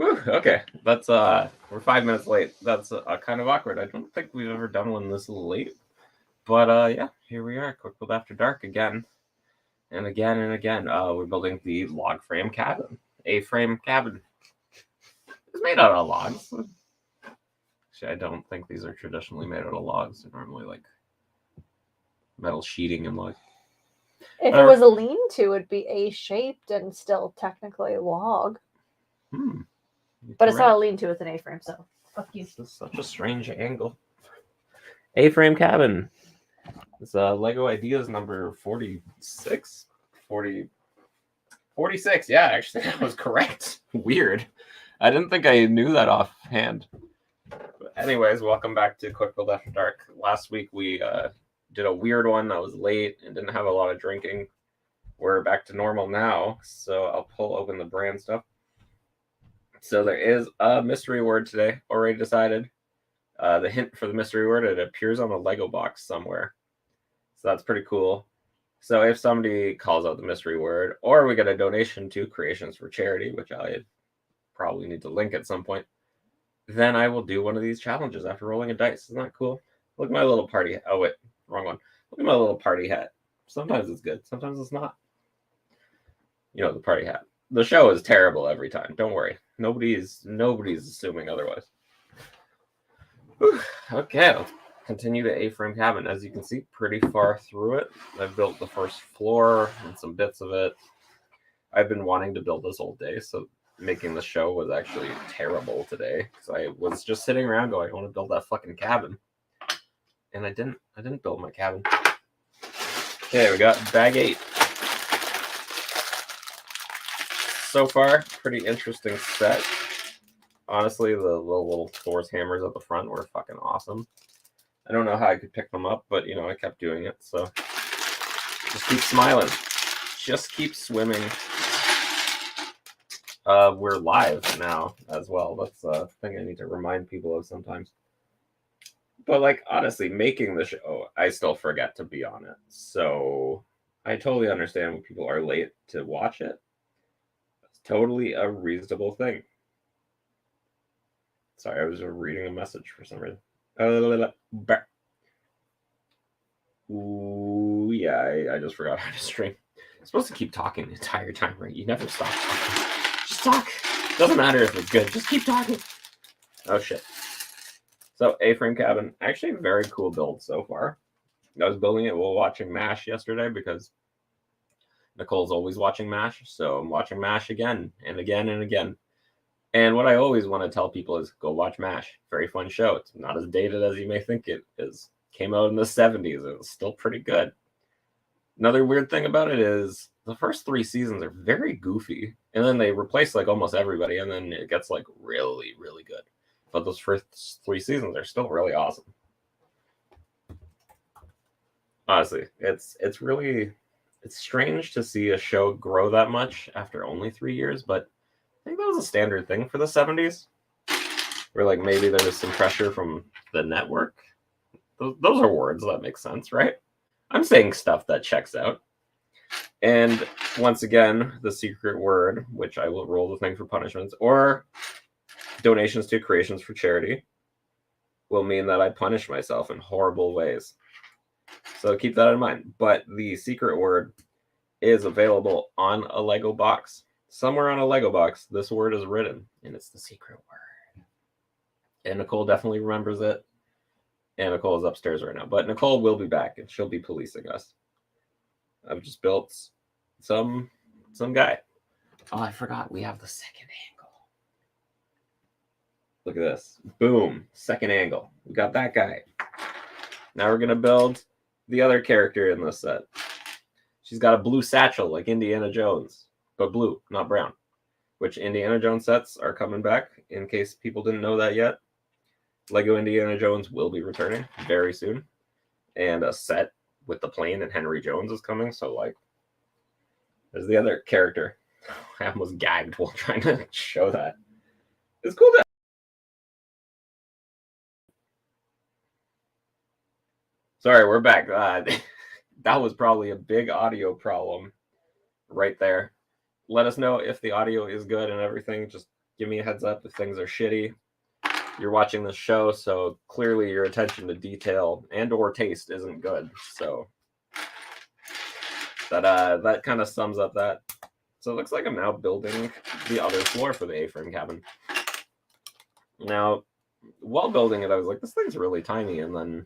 Whew, okay, that's we're 5 minutes late. That's kind of awkward. I don't think we've ever done one this late, but yeah, here we are, Quick Build After Dark again, and again and again. We're building the log frame cabin, A-frame cabin. It's made out of logs. Actually, I don't think these are traditionally made out of logs. They're normally like metal sheeting and like. If it was a lean-to, it'd be A-shaped and still technically a log. But it's not a lean-to, it's an A-frame, so fuck you. This is such a strange angle. A-frame cabin. It's Lego Ideas number 46? 46, yeah, actually, that was correct. Weird. I didn't think I knew that offhand. But anyways, welcome back to Quick Build After Dark. Last week we did a weird one that was late and didn't have a lot of drinking. We're back to normal now, so I'll pull open the brand stuff. So there is a mystery word today, already decided. The hint for the mystery word, it appears on the Lego box somewhere. So that's pretty cool. So if somebody calls out the mystery word, or we get a donation to Creations for Charity, which I probably need to link at some point, then I will do one of these challenges after rolling a dice. Isn't that cool? Look at my little party hat. Oh, wait, wrong one. Look at my little party hat. Sometimes it's good, sometimes it's not. You know, the party hat. The show is terrible every time. Don't worry. Nobody's assuming otherwise. Whew. Okay, let's continue the A-frame cabin. As you can see, pretty far through it. I've built the first floor and some bits of it. I've been wanting to build this all day, so making the show was actually terrible today because I was just sitting around going, I want to build that fucking cabin, and I didn't build my cabin. Okay, we got bag 8. So far, pretty interesting set. Honestly, the little Thor's hammers at the front were fucking awesome. I don't know how I could pick them up, but, you know, I kept doing it, so just keep smiling. Just keep swimming. We're live now as well. That's a thing I need to remind people of sometimes. But, like, honestly, making the show, I still forget to be on it. So I totally understand when people are late to watch it. It's totally a reasonable thing. Sorry, I was reading a message for some reason. Ooh, yeah, I just forgot how to stream. I'm supposed to keep talking the entire time, right? You never stop talking. Just talk. Doesn't matter if it's good. Just keep talking. Oh, shit. So, A-frame cabin. Actually, very cool build so far. I was building it while watching MASH yesterday because Nicole's always watching MASH. So, I'm watching MASH again and again and again. And what I always want to tell people is go watch MASH. Very fun show. It's not as dated as you may think it is. Came out in the 70s. It was still pretty good. Another weird thing about it is the first 3 seasons are very goofy. And then they replace like almost everybody. And then it gets like really, really good. But those first 3 seasons are still really awesome. Honestly, it's strange to see a show grow that much after only 3 years. But I think that was a standard thing for the 70s. Where like maybe there was some pressure from the network. Those are words that make sense, right? I'm saying stuff that checks out. And once again, the secret word, which I will roll the thing for punishments, or donations to Creations for Charity, will mean that I punish myself in horrible ways. So keep that in mind. But the secret word is available on a Lego box. Somewhere on a Lego box, this word is written, and it's the secret word. And Nicole definitely remembers it. And Nicole is upstairs right now. But Nicole will be back, and she'll be policing us. I've just built some guy. Oh, I forgot. We have the second angle. Look at this. Boom. Second angle. We got that guy. Now we're going to build the other character in this set. She's got a blue satchel like Indiana Jones. But blue, not brown. Which Indiana Jones sets are coming back, in case people didn't know that yet. Lego Indiana Jones will be returning very soon. And a set with the plane and Henry Jones is coming. So, like, there's the other character. I almost gagged while trying to show that. It's cool to... Sorry, we're back. That was probably a big audio problem right there. Let us know if the audio is good and everything. Just give me a heads up if things are shitty. You're watching this show, so clearly your attention to detail and or taste isn't good. So that kind of sums up that. So it looks like I'm now building the other floor for the A-frame cabin. Now, while building it, I was like, this thing's really tiny, and then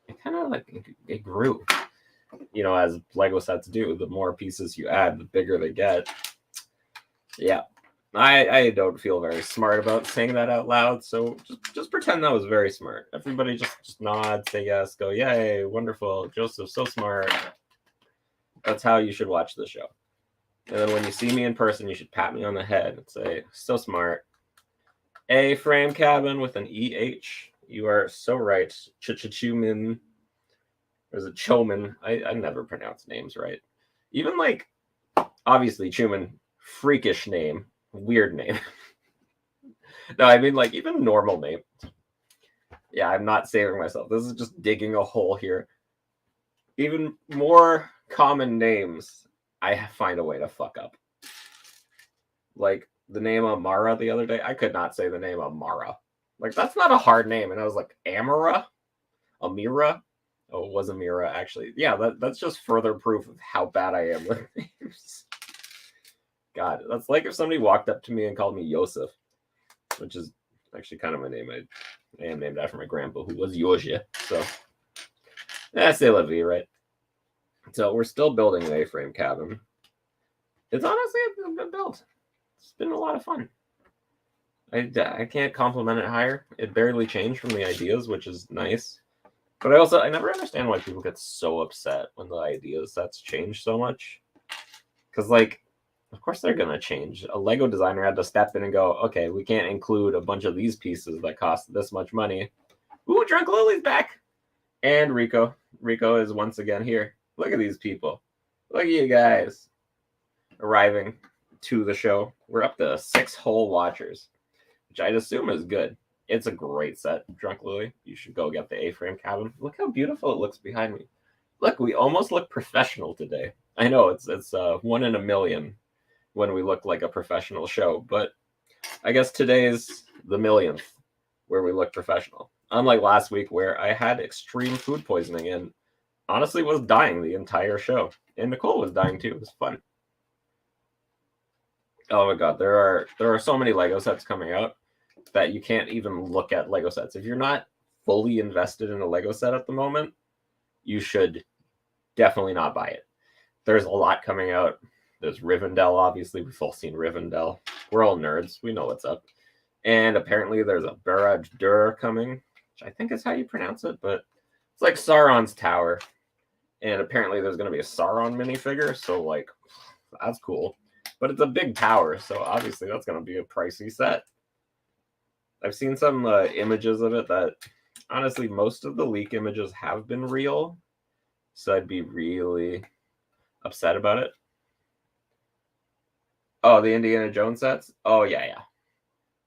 it kind of like it grew. You know, as Lego sets do, the more pieces you add, the bigger they get. Yeah, I don't feel very smart about saying that out loud, so just pretend that was very smart. Everybody just nod, say yes, go, yay, wonderful, Joseph's so smart. That's how you should watch the show. And then when you see me in person, you should pat me on the head and say, so smart. A-frame cabin with an E-H. You are so right. Chumin. There's a Choman. I never pronounce names right. Even like, obviously, Chuman, freakish name. Weird name. No, I mean like even normal name. Yeah, I'm not saving myself. This is just digging a hole here. Even more common names, I find a way to fuck up. Like the name Amara the other day, I could not say the name Amara. Like that's not a hard name. And I was like, Amira? Amira? Oh, it was Amira actually. Yeah, that's just further proof of how bad I am with names. God, that's like if somebody walked up to me and called me Yosef, which is actually kind of my name. I am named after my grandpa, who was Yosha. So, c'est la vie, right? So we're still building an A-frame cabin. It's honestly a good build. It's been a lot of fun. I can't compliment it higher. It barely changed from the ideas, which is nice. But I never understand why people get so upset when the idea sets change so much. Because, like, of course they're going to change. A Lego designer had to step in and go, okay, we can't include a bunch of these pieces that cost this much money. Ooh, Drunk Lily's back. And Rico. Rico is once again here. Look at these people. Look at you guys arriving to the show. We're up to 6 whole watchers, which I'd assume is good. It's a great set, Drunk Lily. You should go get the A-frame cabin. Look how beautiful it looks behind me. Look, we almost look professional today. I know it's 1 in a million when we look like a professional show, but I guess today's the millionth where we look professional. Unlike last week where I had extreme food poisoning and honestly was dying the entire show. And Nicole was dying too. It was fun. Oh my god, there are so many Lego sets coming out that you can't even look at Lego sets. If you're not fully invested in a Lego set at the moment, you should definitely not buy it. There's a lot coming out. There's Rivendell, obviously. We've all seen Rivendell. We're all nerds. We know what's up. And apparently there's a Barad-dûr coming, which I think is how you pronounce it, but it's like Sauron's tower. And apparently there's going to be a Sauron minifigure, so like, that's cool. But it's a big tower, so obviously that's going to be a pricey set. I've seen some images of it that, honestly, most of the leak images have been real, so I'd be really upset about it. Oh, the Indiana Jones sets? Oh, yeah.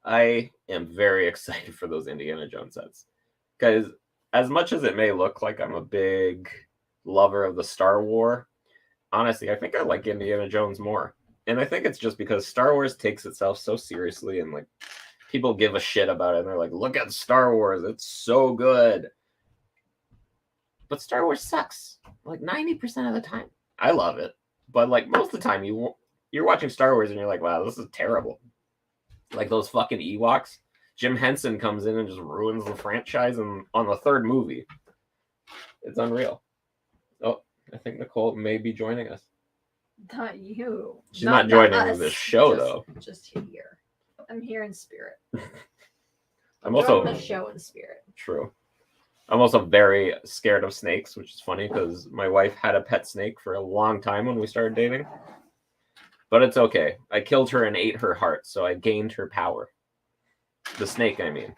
I am very excited for those Indiana Jones sets. Because as much as it may look like I'm a big lover of the Star Wars, honestly, I think I like Indiana Jones more. And I think it's just because Star Wars takes itself so seriously and like people give a shit about it. And they're like, look at Star Wars. It's so good. But Star Wars sucks. Like 90% of the time. I love it. But like most of the time you're watching Star Wars and you're like, wow, this is terrible. Like those fucking Ewoks. Jim Henson comes in and just ruins the franchise on the 3rd movie. It's unreal. Oh, I think Nicole may be joining us. Not you. She's not joining this show, though. Just here. I'm here in spirit. I'm also the show in spirit. True. I'm also very scared of snakes, which is funny because my wife had a pet snake for a long time when we started dating. But it's okay. I killed her and ate her heart, so I gained her power. The snake, I mean.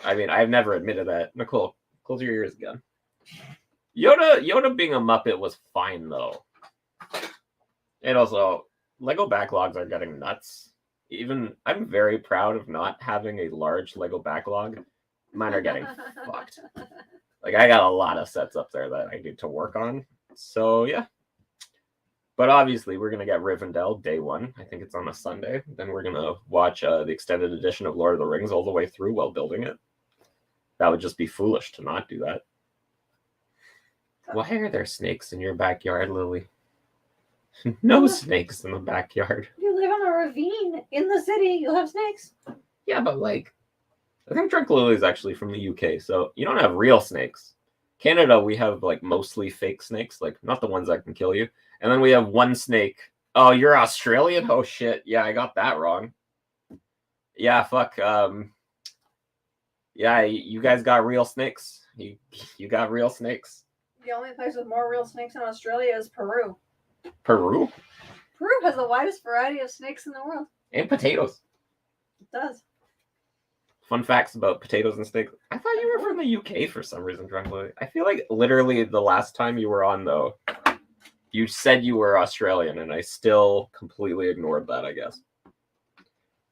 I've never admitted that. Nicole, close your ears again. Yoda being a Muppet was fine, though. And also, Lego backlogs are getting nuts. Even, I'm very proud of not having a large Lego backlog. Mine are getting fucked. Like, I got a lot of sets up there that I need to work on. So, yeah. But obviously, we're going to get Rivendell day one. I think it's on a Sunday. Then we're going to watch the extended edition of Lord of the Rings all the way through while building it. That would just be foolish to not do that. Why are there snakes in your backyard, Lily? No snakes in the backyard. You live on a ravine in the city. You'll have snakes. Yeah, but like, I think Drunk Lily is actually from the UK, so you don't have real snakes. Canada, we have like mostly fake snakes, like not the ones that can kill you. And then we have one snake. Oh, you're Australian? Oh shit. Yeah, I got that wrong. Yeah, fuck. Yeah, you guys got real snakes. You got real snakes. The only place with more real snakes in Australia is Peru. Peru? Peru has the widest variety of snakes in the world. And potatoes. It does. Fun facts about potatoes and snakes. I thought you were from the UK for some reason, Drunk Lily. I feel like literally the last time you were on, though, you said you were Australian, and I still completely ignored that, I guess.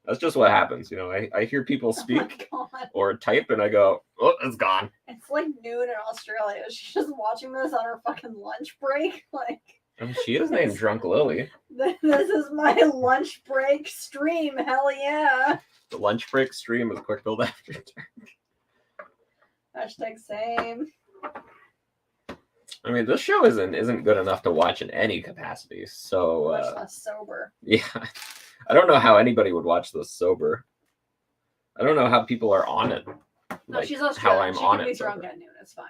That's just what happens, you know. I hear people speak or type, and I go, oh, it's gone. It's like noon in Australia. She's just watching this on her fucking lunch break. Like, she is named Drunk Lily. This is my lunch break stream. Hell yeah. The lunch break stream is Quick Build After Dark. Hashtag same. I mean, this show isn't good enough to watch in any capacity. So much less sober. Yeah, I don't know how anybody would watch this sober. I don't know how people are on it. No, like, she's Australian. How I'm she on can it. Be drunk sober. at noon. It's fine.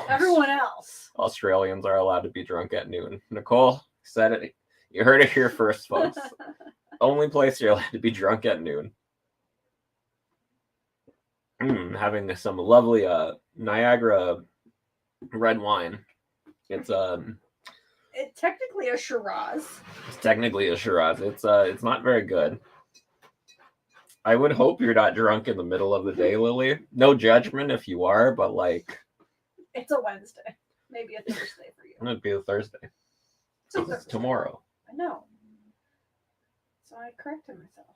Everyone else. Australians are allowed to be drunk at noon. Nicole said it. You heard it here first, folks. Only place you're allowed to be drunk at noon. Having some lovely Niagara red wine. It's technically a Shiraz. It's technically a Shiraz. It's not very good. I would hope you're not drunk in the middle of the day, Lily. No judgment if you are, but like, it's a Wednesday, maybe a Thursday for you. It'd be a Thursday. It's tomorrow. I know. So I corrected myself.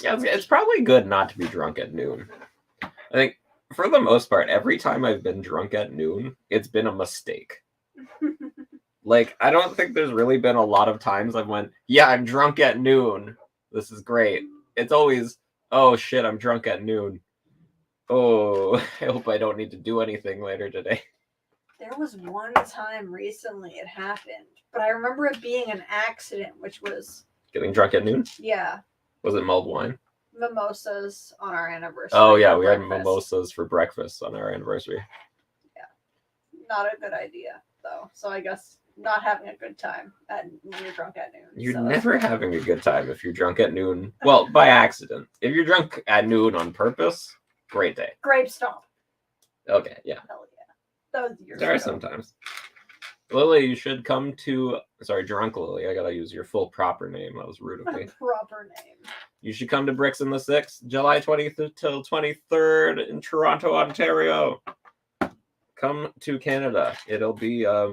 Yeah, it's probably good not to be drunk at noon. I think for the most part, every time I've been drunk at noon, it's been a mistake. Like, I don't think there's really been a lot of times I've went, yeah, I'm drunk at noon. This is great. It's always, oh shit, I'm drunk at noon. Oh, I hope I don't need to do anything later today. There was one time recently it happened, but I remember it being an accident, which was... Getting drunk at noon? Yeah. Was it mulled wine? Mimosas on our anniversary. Oh, yeah, we had mimosas for breakfast on our anniversary. Yeah. Not a good idea, though. So I guess not having a good time when you're drunk at noon. You're never having a good time if you're drunk at noon. Well, by accident. If you're drunk at noon on purpose, great day. Grape Stomp. Okay, yeah. Hell yeah. That was years there ago. Are sometimes. Lily, you should come to... Sorry, Drunk Lily. I gotta use your full proper name. That was rude of me. Proper name. You should come to Bricks in the Six, July 20th till 23rd in Toronto, Ontario. Come to Canada. It'll be, I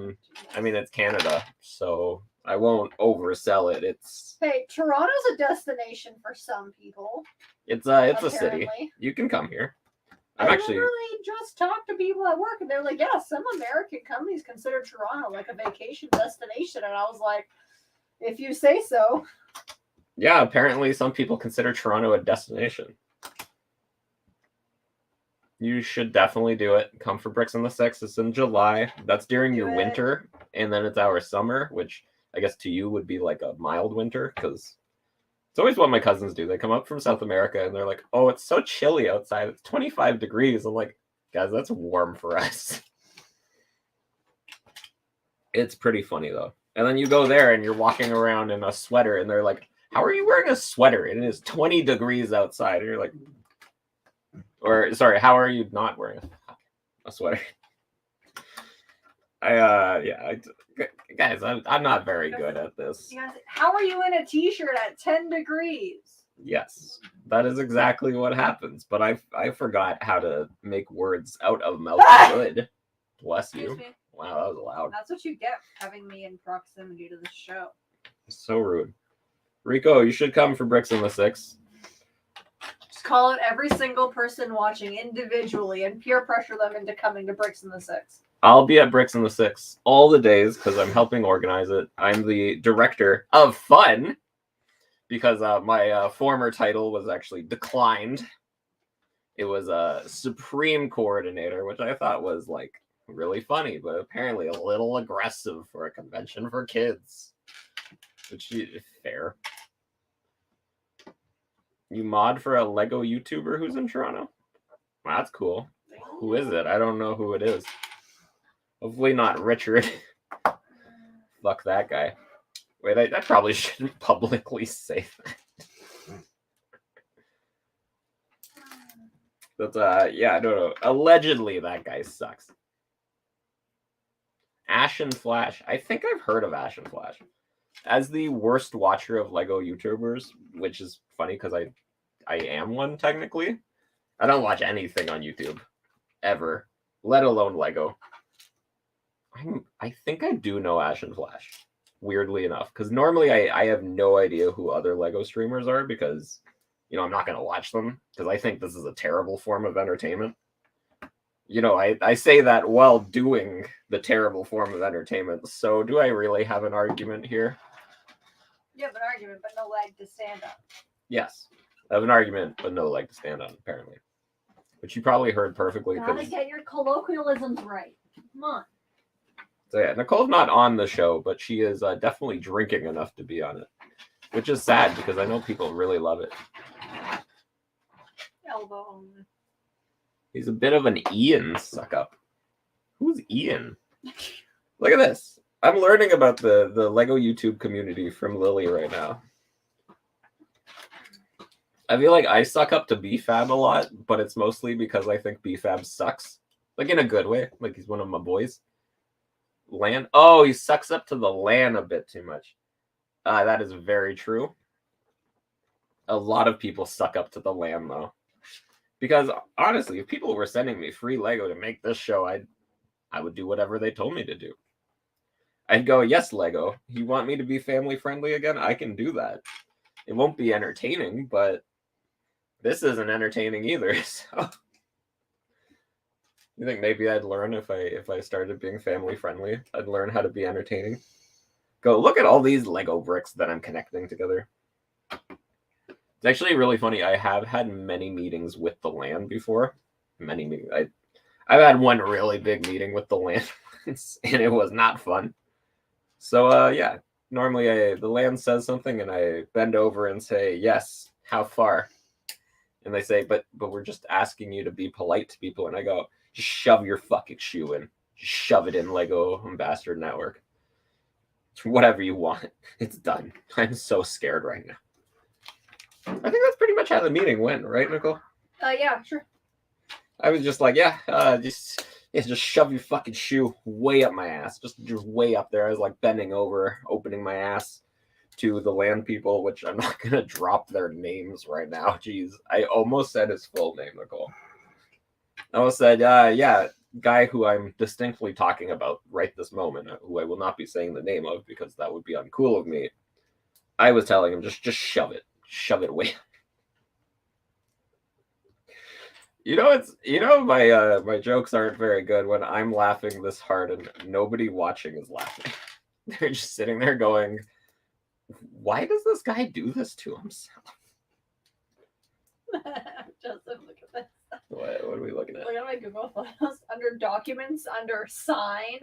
mean, it's Canada, so I won't oversell it. Hey, Toronto's a destination for some people. It's a city. You can come here. I literally just talked to people at work, and they're like, yeah, some American companies consider Toronto like a vacation destination. And I was like, if you say so. Yeah, apparently some people consider Toronto a destination. You should definitely do it. Come for Bricks in the Six. It's in July. That's during your winter, and then it's our summer, which I guess to you would be like a mild winter, because it's always what my cousins do. They come up from South America, and they're like, oh, it's so chilly outside. It's 25 degrees. I'm like, guys, that's warm for us. It's pretty funny, though. And then you go there, and you're walking around in a sweater, and they're like, how are you wearing a sweater? It is 20 degrees outside. And you're like... Or, sorry, how are you not wearing a sweater? Guys, I'm not very good at this. How are you in a t-shirt at 10 degrees? Yes, that is exactly what happens. But I forgot how to make words out of mouth good. Bless you. Wow, that was loud. That's what you get having me in proximity to the show. So rude. Rico, you should come for Bricks in the Six. Call out every single person watching individually and peer pressure them into coming to Bricks in the Six. I'll be at Bricks in the Six all the days because I'm helping organize it. I'm the director of fun because my former title was actually declined. It was a supreme coordinator, which I thought was like really funny, but apparently a little aggressive for a convention for kids. Which is fair. You mod for a Lego YouTuber who's in Toronto? Well, that's cool. Who is it? I don't know who it is. Hopefully not Richard. Fuck that guy. Wait, I probably shouldn't publicly say that. But yeah, I don't know. Allegedly, that guy sucks. Ashen Flash. I think I've heard of Ashen Flash. As the worst watcher of Lego YouTubers, which is funny because I am one technically. I don't watch anything on YouTube ever, let alone Lego. I think I do know Ashen Flash, weirdly enough, because normally I have no idea who other Lego streamers are because, you know, I'm not going to watch them because I think this is a terrible form of entertainment. You know, I say that while doing the terrible form of entertainment. So do I really have an argument here? You have an argument, but no leg to stand on. Yes. I have an argument, but no leg to stand on, apparently. Which you probably heard perfectly. Gotta get your colloquialisms right. Come on. So yeah, Nicole's not on the show, but she is definitely drinking enough to be on it. Which is sad because I know people really love it. Elbow. He's a bit of an Ian suck-up. Who's Ian? Look at this. I'm learning about the Lego YouTube community from Lily right now. I feel like I suck up to BFAB a lot, but it's mostly because I think BFAB sucks. Like in a good way. Like he's one of my boys. LAN? Oh, he sucks up to the LAN a bit too much. That is very true. A lot of people suck up to the LAN though. Because honestly, if people were sending me free Lego to make this show, I would do whatever they told me to do. I'd go, yes, Lego. You want me to be family friendly again? I can do that. It won't be entertaining, but this isn't entertaining either. So you think maybe I'd learn if I started being family friendly? I'd learn how to be entertaining. Go look at all these Lego bricks that I'm connecting together. It's actually really funny. I have had many meetings with the LAN before. Many meetings. I've had one really big meeting with the LAN once, and it was not fun. So yeah, normally the LAN says something, and I bend over and say, "Yes, how far?" And they say, "But we're just asking you to be polite to people." And I go, "Just shove your fucking shoe in. Just shove it in Lego Ambassador Network. Whatever you want. It's done." I'm so scared right now. I think that's pretty much how the meeting went, right, Nicole? Yeah, sure. I was just like, just shove your fucking shoe way up my ass, just way up there. I was like bending over, opening my ass to the LAN people, which I'm not gonna drop their names right now. Jeez, I almost said his full name, Nicole. I almost said, yeah, guy who I'm distinctly talking about right this moment, who I will not be saying the name of because that would be uncool of me. I was telling him, just shove it. Shove it away. My jokes aren't very good when I'm laughing this hard and nobody watching is laughing. They're just sitting there going, "Why does this guy do this to himself?" Justin, look at this. What are we looking at? Look at my Google Photos under documents, under sign.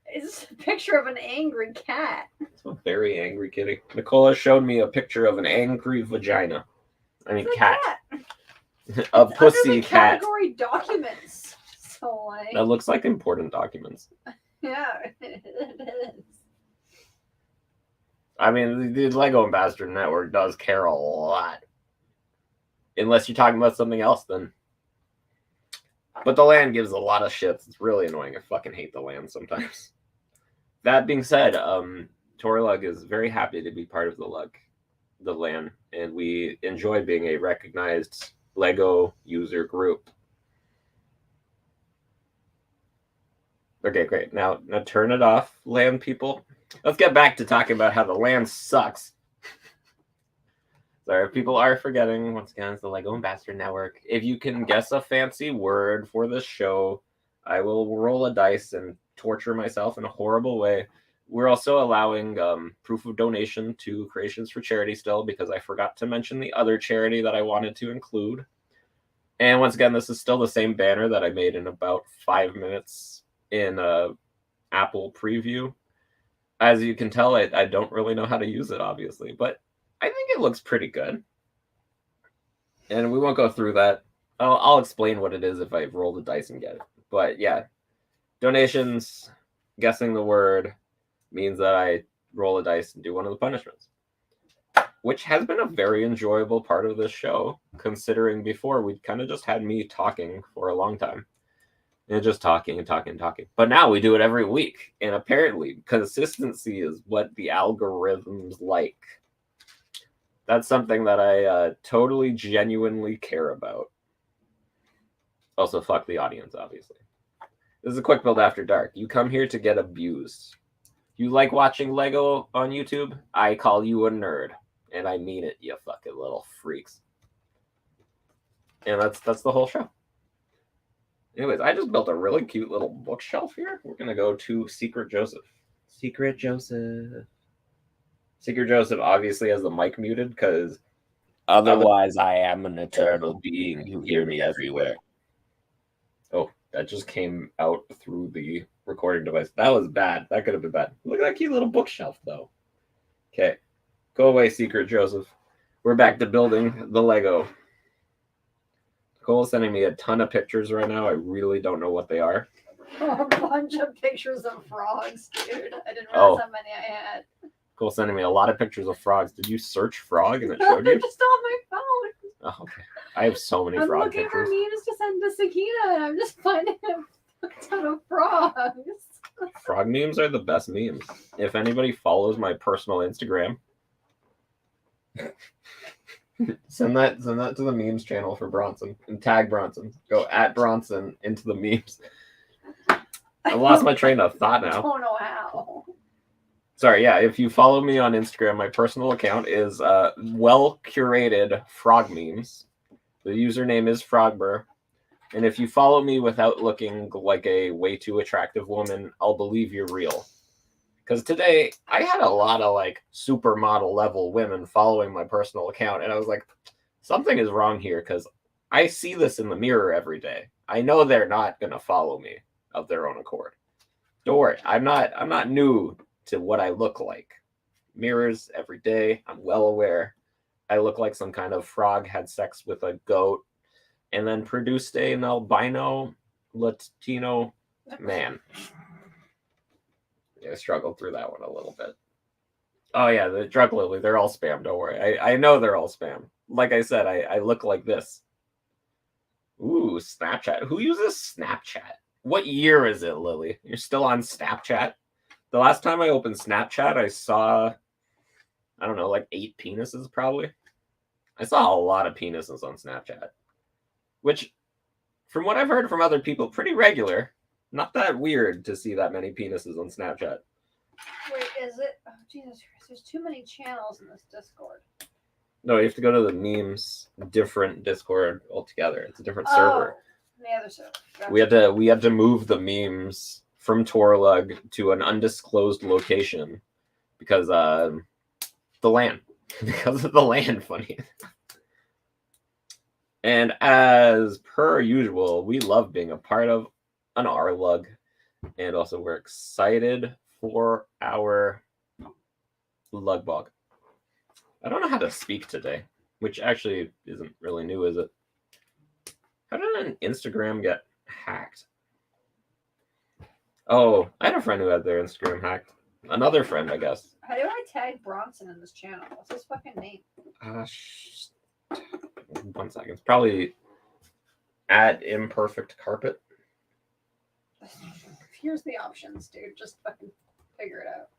It's a picture of an angry cat. It's a very angry kitty. Nicola showed me a picture of an angry vagina. I mean, cat. A pussy cat. Category documents. So like. That looks like important documents. Yeah, it is. I mean, the Lego Ambassador Network does care a lot. Unless you're talking about something else, then. But the LAN gives a lot of shits. It's really annoying. I fucking hate the LAN sometimes. That being said, Torlug is very happy to be part of the LAN, and we enjoy being a recognized Lego user group. Okay, great. Now turn it off, LAN people. Let's get back to talking about how the LAN sucks. Sorry, if people are forgetting, once again, it's the Lego Ambassador Network. If you can guess a fancy word for this show, I will roll a dice and torture myself in a horrible way. We're also allowing proof of donation to Creations for Charity still, because I forgot to mention the other charity that I wanted to include. And once again, this is still the same banner that I made in about 5 minutes in Apple preview. As you can tell, I don't really know how to use it, obviously, but I think it looks pretty good. And we won't go through that. I'll explain what it is if I roll the dice and get it. But yeah, donations, guessing the word, means that I roll a dice and do one of the punishments, which has been a very enjoyable part of this show, considering before we kind of just had me talking for a long time. And just talking and talking and talking. But now we do it every week. And apparently, consistency is what the algorithms like. That's something that I totally, genuinely care about. Also, fuck the audience, obviously. This is a quick build after dark. You come here to get abused. You like watching Lego on YouTube? I call you a nerd. And I mean it, you fucking little freaks. And that's the whole show. Anyways, I just built a really cute little bookshelf here. We're going to go to Secret Joseph. Secret Joseph. Secret Joseph obviously has the mic muted because otherwise I am an eternal being. You hear me everywhere. Oh, that just came out through the recording device. That was bad. That could have been bad. Look at that cute little bookshelf, though. Okay. Go away, Secret Joseph. We're back to building the Lego. Cole's sending me a ton of pictures right now. I really don't know what they are. A bunch of pictures of frogs, dude. I didn't realize how many I had. Cole's sending me a lot of pictures of frogs. Did you search frog and it showed you? They're just on my phone. Oh, okay. I have so many frog I'm looking pictures. for memes to send to Sakina, and I'm just finding a ton of frogs. Frog memes are the best memes. If anybody follows my personal Instagram, send that to the memes channel for Bronson and tag Bronson. Go at Bronson into the memes. I lost my train of thought now. I don't know how. Sorry, yeah. If you follow me on Instagram, my personal account is well curated frog memes. The username is Frogber. And if you follow me without looking like a way too attractive woman, I'll believe you're real. Because today I had a lot of like supermodel level women following my personal account, and I was like, something is wrong here because I see this in the mirror every day. I know they're not gonna follow me of their own accord. Don't worry, I'm not new to what I look like. Mirrors every day. I'm well aware. I look like some kind of frog had sex with a goat and then produced an albino Latino man. I struggled through that one a little bit. Oh yeah, the drug lily, they're all spam. Don't worry. I know they're all spam. Like I said, I look like this. Ooh, Snapchat. Who uses Snapchat? What year is it, Lily? You're still on Snapchat? The last time I opened Snapchat, I saw, I don't know, like 8 penises probably. I saw a lot of penises on Snapchat. Which, from what I've heard from other people, pretty regular. Not that weird to see that many penises on Snapchat. Wait, is it? Oh, Jesus Christ. There's too many channels in this Discord. No, you have to go to the memes different Discord altogether. It's a different server. The other server. Gotcha. We had to move the memes from Torlug to an undisclosed location because the land. Because of the land, funny. And as per usual, we love being a part of an R-Lug. And also we're excited for our lug bog. I don't know how to speak today, which actually isn't really new, is it? How did an Instagram get hacked? Oh, I had a friend who had their Instagram hacked. Another friend, I guess. How do I tag Bronson in this channel? What's his fucking name? 1 second. It's probably at Imperfect Carpet. Here's the options, dude. Just fucking figure it out.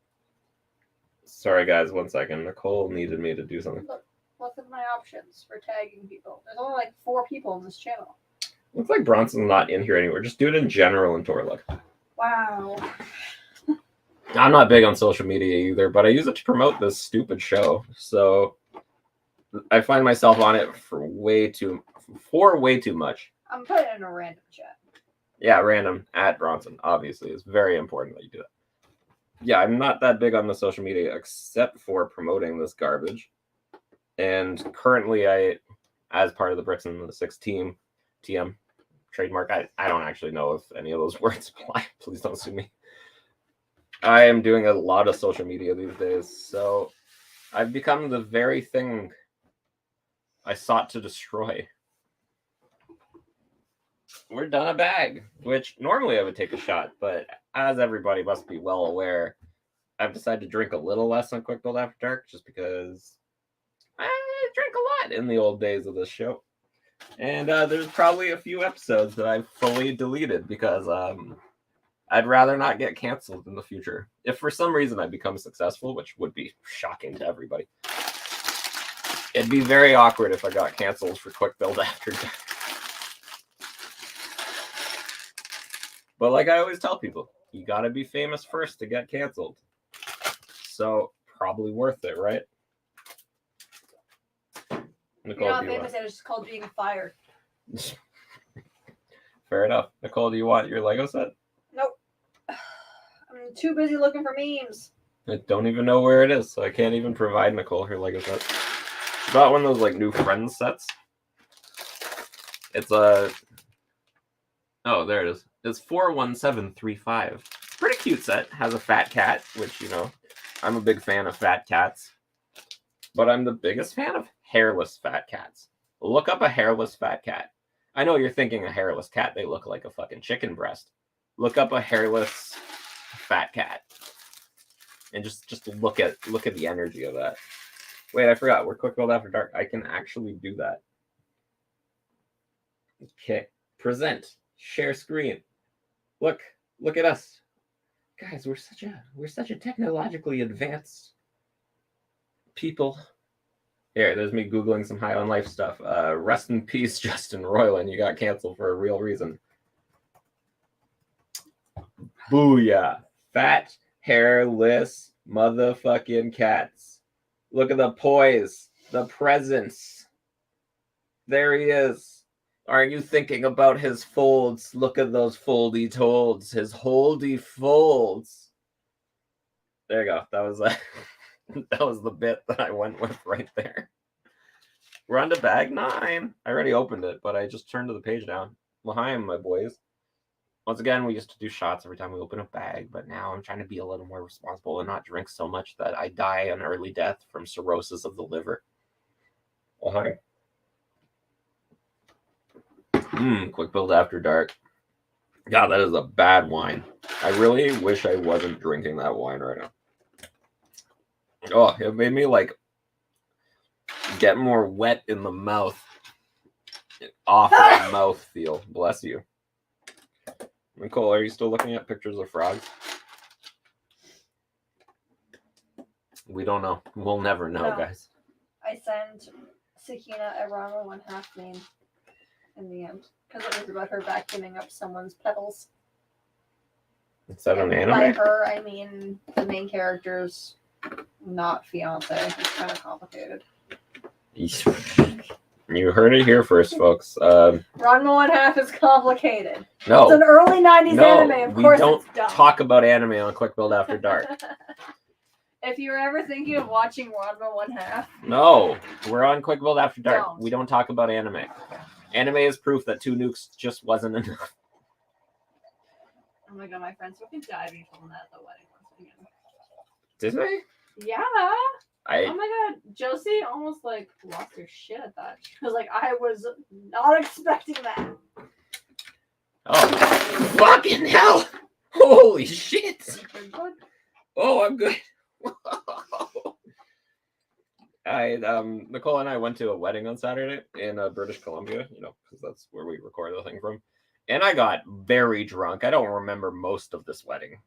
Sorry, guys. 1 second. Nicole needed me to do something. Look at my options for tagging people. There's only like 4 people on this channel. Looks like Bronson's not in here anywhere. Just do it in general in Torlug. Wow. I'm not big on social media either, but I use it to promote this stupid show. So I find myself on it for way too much. I'm putting it in a random chat. Yeah, random at Bronson. Obviously, it's very important that you do that. Yeah, I'm not that big on the social media except for promoting this garbage. And currently, as part of the Bricks and the Six team, TM trademark, I don't actually know if any of those words apply. Please don't sue me. I am doing a lot of social media these days, so I've become the very thing I sought to destroy. We're done a bag, which normally I would take a shot, but as everybody must be well aware, I've decided to drink a little less on Quick Build After Dark just because I drank a lot in the old days of this show. And there's probably a few episodes that I've fully deleted because I'd rather not get canceled in the future. If for some reason I become successful, which would be shocking to everybody, it'd be very awkward if I got canceled for Quick Build After Dark. But like I always tell people, you gotta be famous first to get canceled. So probably worth it, right? Nicole, You're not famous, it's just called being fired. Fair enough. Nicole, do you want your Lego set? Nope. I'm too busy looking for memes. I don't even know where it is, so I can't even provide Nicole her Lego set. She bought one of those like new Friends sets. It's a... Oh, there it is. It's 41735. Pretty cute set. Has a fat cat, which, you know, I'm a big fan of fat cats. But I'm the biggest fan of hairless fat cats. Look up a hairless fat cat. I know you're thinking a hairless cat. They look like a fucking chicken breast. Look up a hairless fat cat. And just look at the energy of that. Wait, I forgot. We're Quick Build After Dark. I can actually do that. Okay. Present. Share screen. Look at us. Guys, we're such a technologically advanced people. Here, there's me Googling some High on Life stuff. Rest in peace, Justin Roiland. You got canceled for a real reason. Booyah. Fat, hairless, motherfucking cats. Look at the poise, the presence. There he is. Aren't you thinking about his folds? Look at those foldy tolds. His holdy folds. There you go. That was that was the bit that I went with right there. We're on to bag 9. I already opened it, but I just turned to the page down. L'chaim, my boys. Once again, we used to do shots every time we open a bag, but now I'm trying to be a little more responsible and not drink so much that I die an early death from cirrhosis of the liver. L'chaim. Quick Build After Dark. God, that is a bad wine. I really wish I wasn't drinking that wine right now. Oh, it made me like get more wet in the mouth. Off the mouth feel. Bless you. Nicole, are you still looking at pictures of frogs? We don't know. We'll never know, guys. I sent Sakina a Rama 1/2 name in the end because it was about her vacuuming up someone's petals. Is that an anime? By her, I mean the main character's not fiance. It's kind of complicated. You heard it here first, folks. Ranma 1/2 is complicated. No, it's an early 90s anime. Of course, we don't it's dumb. talk about anime on Quick Build After Dark. If you were ever thinking of watching Ranma 1/2, no, we're on Quick Build After Dark. Don't. We don't talk about anime. Anime is proof that 2 nukes just wasn't enough. Oh my god, my friends fucking died being filmed that at the wedding once again. Did they? Yeah. Oh my god, Josie almost like lost her shit at that. She was like, I was not expecting that. Oh, fucking hell! Holy shit! Oh, I'm good. Nicole and I went to a wedding on Saturday in British Columbia, you know, because that's where we record the thing from. And I got very drunk. I don't remember most of this wedding.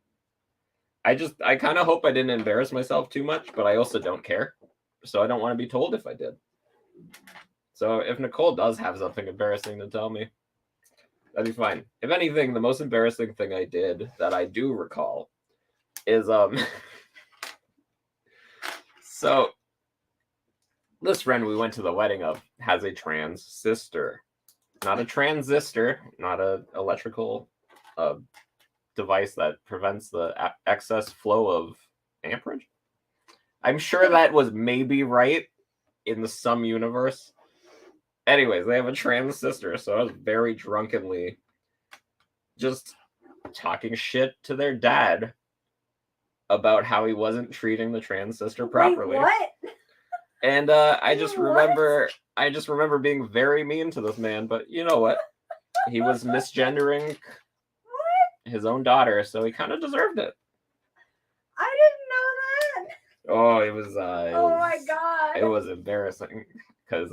I kind of hope I didn't embarrass myself too much, but I also don't care. So I don't want to be told if I did. So if Nicole does have something embarrassing to tell me, that'd be fine. If anything, the most embarrassing thing I did that I do recall is, so this friend we went to the wedding of has a trans sister. Not a transistor, not a electrical device that prevents the excess flow of amperage. I'm sure that was maybe right in some universe. Anyways, they have a trans sister, so I was very drunkenly just talking shit to their dad about how he wasn't treating the trans sister properly. Wait, what? And I just remember being very mean to this man, but you know what? He was misgendering his own daughter, so he kind of deserved it. I didn't know that. Oh, it was. Oh my god! It was embarrassing because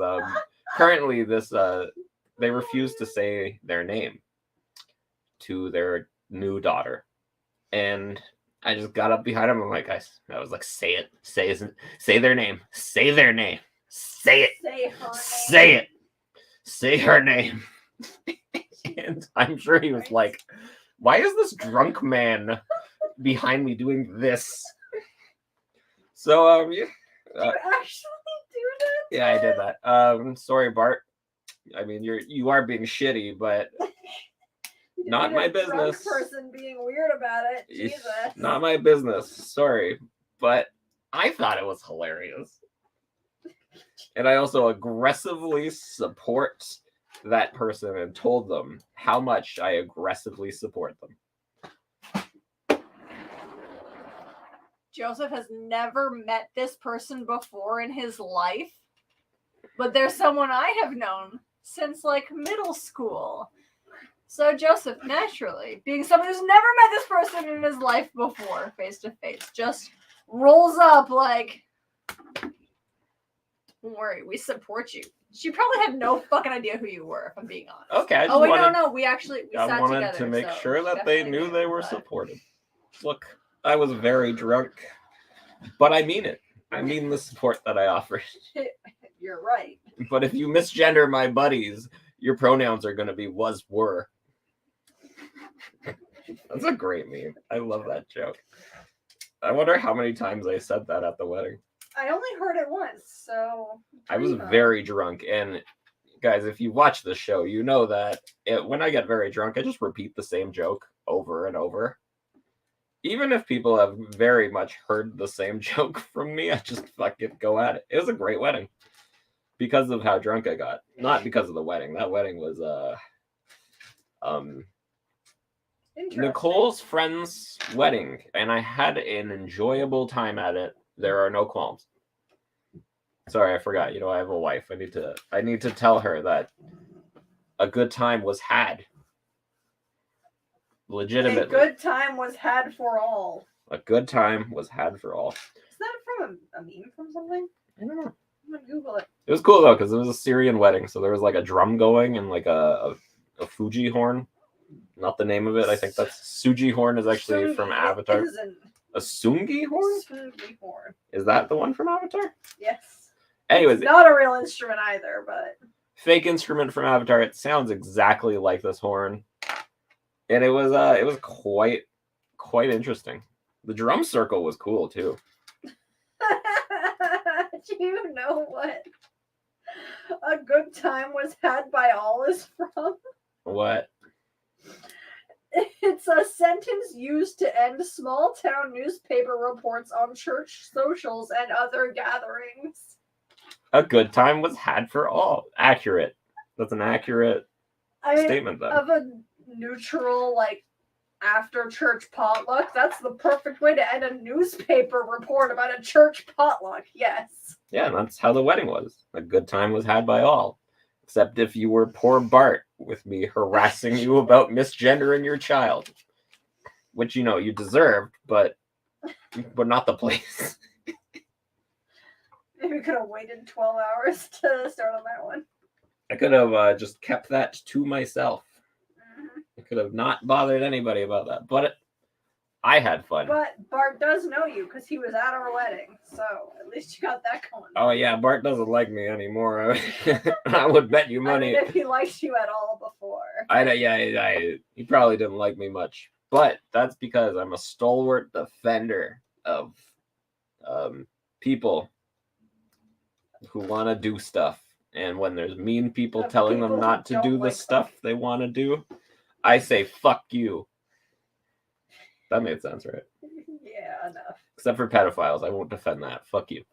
currently they refuse to say their name to their new daughter, and I just got up behind him. I'm like, I was like, say it, say their name, say their name, say it, say it, say her name. And I'm sure he was like, why is this drunk man behind me doing this? So you actually do that? Yeah, I did that. Sorry, Bart. I mean, you are being shitty, but not my business. Person being weird about it. Jesus. Not my business. Sorry, but I thought it was hilarious, and I also aggressively support that person and told them how much I aggressively support them. Joseph has never met this person before in his life, but there's someone I have known since like middle school. So Joseph, naturally, being someone who's never met this person in his life before, face to face, just rolls up like, don't worry, we support you. She probably had no fucking idea who you were, if I'm being honest. Okay, no, we sat together. I wanted to make sure that they knew they were supported. Look, I was very drunk, but I mean it. I mean the support that I offered. You're right. But if you misgender my buddies, your pronouns are going to be was, were. That's a great meme. I love that joke. I wonder how many times I said that at the wedding. I only heard it once, so... I was very drunk, and guys, if you watch the show, you know that when I get very drunk, I just repeat the same joke over and over. Even if people have very much heard the same joke from me, I just fucking go at it. It was a great wedding. Because of how drunk I got. Not because of the wedding. That wedding was Nicole's friend's wedding, and I had an enjoyable time at it. There are no qualms. Sorry, I forgot. You know, I have a wife. I need to tell her that a good time was had. Legitimately. A good time was had for all. A good time was had for all. Is that from a meme from something? I don't know. I'm gonna Google it. It was cool though, because it was a Syrian wedding, so there was like a drum going and like a Fuji horn. Not the name of it. I think that's Suji horn is actually from Avatar. A Sungi horn? Sungi horn. Is that the one from Avatar? Yes. Anyways, it's not a real instrument either, but fake instrument from Avatar. It sounds exactly like this horn, and it was quite interesting. The drum circle was cool too. Do you know what a good time was had by all is from? What? It's a sentence used to end small town newspaper reports on church socials and other gatherings. A good time was had for all. Accurate. That's an accurate statement then. Of a neutral, like, after church potluck, that's the perfect way to end a newspaper report about a church potluck. Yes. Yeah, that's how the wedding was. A good time was had by all. Except if you were poor Bart with me harassing you about misgendering your child. Which, you know, you deserved, but not the place. Maybe we could have waited 12 hours to start on that one. I could have just kept that to myself. Mm-hmm. I could have not bothered anybody about that. But I had fun. But Bart does know you because he was at our wedding. So at least you got that going. Oh, yeah. Bart doesn't like me anymore. I would bet you money. I mean, if he liked you at all before. He probably didn't like me much. But that's because I'm a stalwart defender of people. who want to do stuff. And when there's mean people Of telling people them who not to don't do the like stuff they want to do, I say, fuck you. That made sense, right? Yeah, enough. Except for pedophiles. I won't defend that. Fuck you.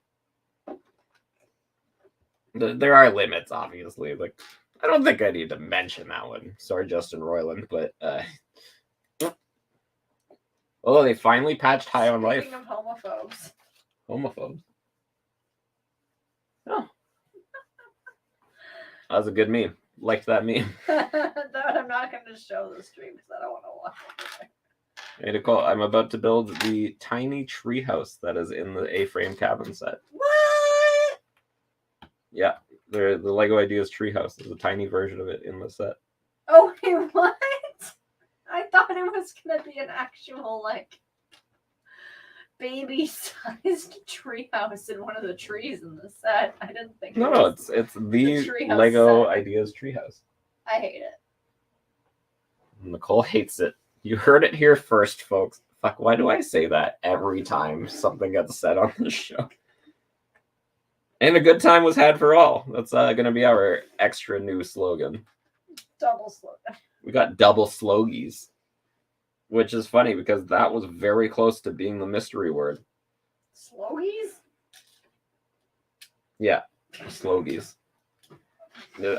There are limits, obviously. Like, I don't think I need to mention that one. Sorry, Justin Roiland, but although they finally patched High on Life. Speaking of homophobes. Homophobes. Oh. That was a good meme. Liked that meme. That I'm not going to show the stream because I don't want to watch it. Hey, Nicole, I'm about to build the tiny treehouse that is in the A-frame cabin set. What? Yeah, the Lego Ideas treehouse. There's a tiny version of it in the set. Oh, wait, what? I thought it was going to be an actual, like, baby-sized treehouse in one of the trees in the set. I didn't think No, it was. it's the treehouse Lego set. Ideas treehouse. I hate it. Nicole hates it. You heard it here first, folks. Fuck, why do I say that every time something gets said on the show? And a good time was had for all. That's going to be our extra new slogan. Double slogan. We got double slogies, which is funny because that was very close to being the mystery word. Slogies? Yeah, slogies.